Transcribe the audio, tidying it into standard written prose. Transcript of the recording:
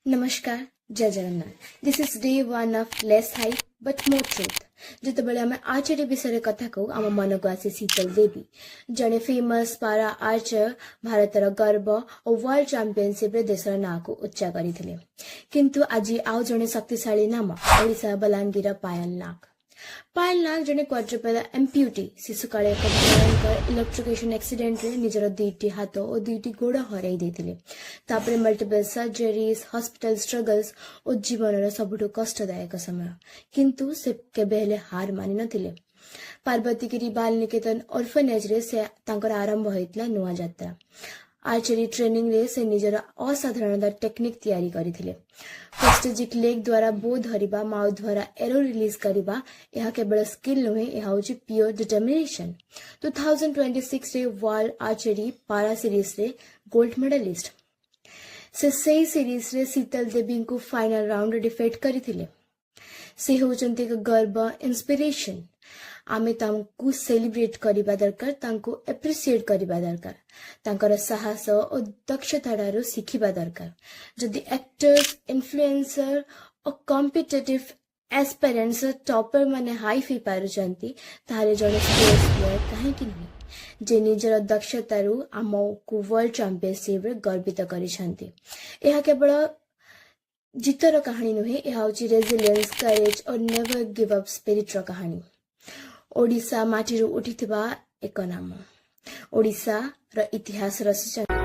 नमस्कार जय Jagannath this is day one of less hype but more truth जितेबाला आम आर्चरी विषय कथा कहू आम मन को आसे शीतल देवी जड़े फेमस पारा आर्चर भारतर गर्व और वर्ल्ड चैंपियनशिप रे देशर ना को उच्चा करथिले किंतु आज आउ जड़े शक्तिशाली नाम ओडिशा बलांगीर पायल नाग जड़े क्वाड्रुपल एम्प्यूटी शिशुकाले एक भयंकर इलेक्ट्रिकेशन एक्सीडेंट रे निजर दुईटी हाथ और दुईटी गोड़ हराई देथिले तापरे मल्टीपल सर्जरीज हॉस्पिटल स्ट्रगल्स और जीवन सबुठ कष्टदायक समय किंतु से केबे हेले हार मानि नथिले पार्वती गिरी बाल निकेतन ऑर्फनेज रे से तांकर आरंभ होइतला नुआ यात्रा आर्चरी ट्रेनिंग रे से निजर असाधारण टेक्निक तैयारी करथिले प्रेस्टिजिक लेग द्वारा बो धरिबा माउथ द्वारा एरो रिलीज करिबा यह केवल स्किल नुहे यह होची प्योर डिटर्मिनेशन 2026 रे वर्ल्ड आर्चरी पारा सीरीज रे गोल्ड मेडलिस्ट से सही सीरीज रे शीतल देवी को फाइनल राउंड डिफीट करथिले से होचंती गर्व इंस्पिरेशन आमे तांकु सेलिब्रेट करिबा दरकार तांकु एप्रिशिएट करिबा दरकार तांकर साहस और दक्षतारू शिखिबा दरकार जदि एक्टर्स इन्फ्लुएंसर और कॉम्पिटिटिव एस्पिरेंट्स टॉपर माने हाई फी पारुचंती ताले जने स्पोर्ट्स प्लेयर काहे कि नहीं जे निजर दक्षतारू आमको वर्ल्ड चैंपियनशिप रे गर्वित करिसंती एहा केवल जीतर कहानी नुहे एहा होची रेजिलियंस करेज और नेवर गिव अप स्पिरिट रो कहानी ओडिशा माटी उठिथिबा एक नाम ओडिशा रो इतिहास रचित